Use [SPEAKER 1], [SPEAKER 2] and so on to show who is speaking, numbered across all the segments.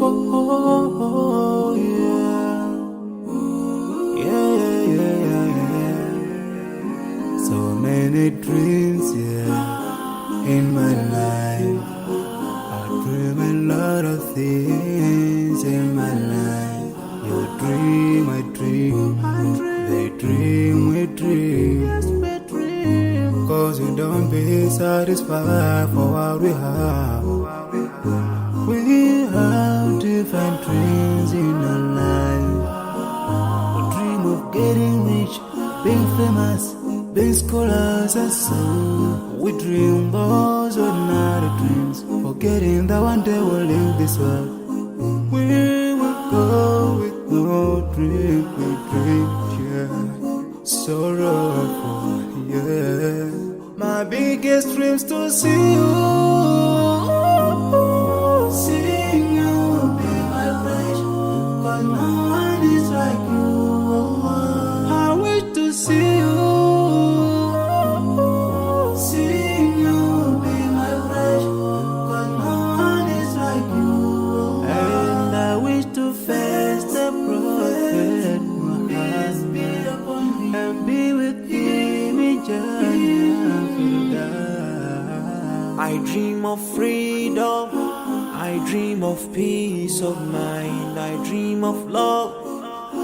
[SPEAKER 1] oh, yeah. Yeah, yeah, yeah, yeah, yeah. So many dreams, yeah, in my life. I dream a lot of things in my life. You dream, I dream. They dream, we dream. Cause we don't be satisfied for what we have. We have different dreams in our life. We dream of getting rich, being famous, being scholars and so. We dream those ordinary dreams, forgetting that one day we'll leave this world. We will go with no dream, we dream, yeah. Sorrowful, yeah. My biggest dreams to see you, seeing you be my pledge. Cause no one is like you. I wish to see you, seeing you be my pledge. Cause no one is like you. And I wish to face the prophet Muhammad and be with him in Jannah.
[SPEAKER 2] I dream of freedom, I dream of peace of mind, I dream of love,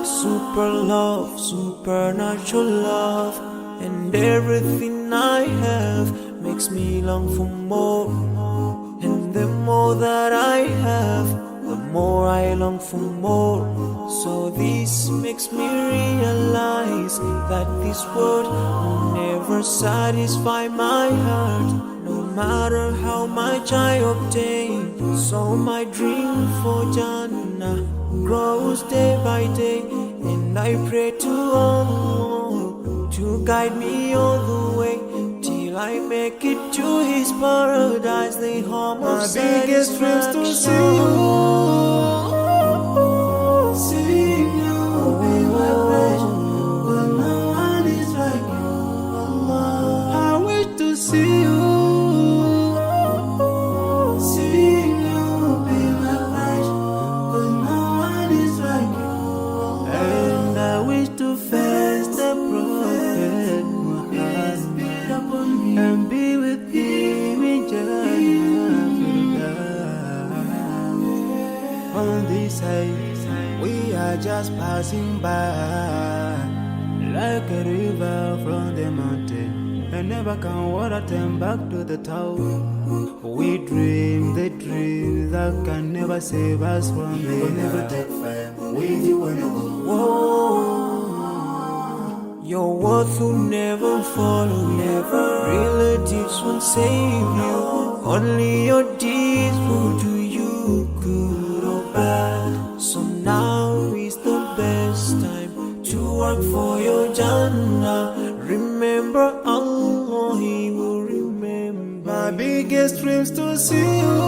[SPEAKER 2] supernatural love, and everything I have makes me long for more. And the more that I have, the more I long for more. So this makes me realize that this world will never satisfy my heart, no matter how much I obtain. So my dream for Jannah grows day by day, and I pray to Allah to guide me all the way till I make it to His paradise, the home of
[SPEAKER 1] my biggest dreams to see you, seeing you be my pledge. But no one is like you, Allah. I wish to see you, seeing you be my pledge. But no one is like you, Allah. And I wish to face the prophet Muhammad and be with him in Jannah. On this side, we are just passing by, like a river from the mountain, and never can water turn back to the town. We dream the dreams that can never save us from the
[SPEAKER 3] We'll never take fame with you when you go.
[SPEAKER 2] Whoa, your worth will never follow you. Relatives won't save you. Only your deeds will do you good or bad. So now is the best time to work for your Jannah. Remember Allah, He will remember.
[SPEAKER 1] My biggest dreams to see you,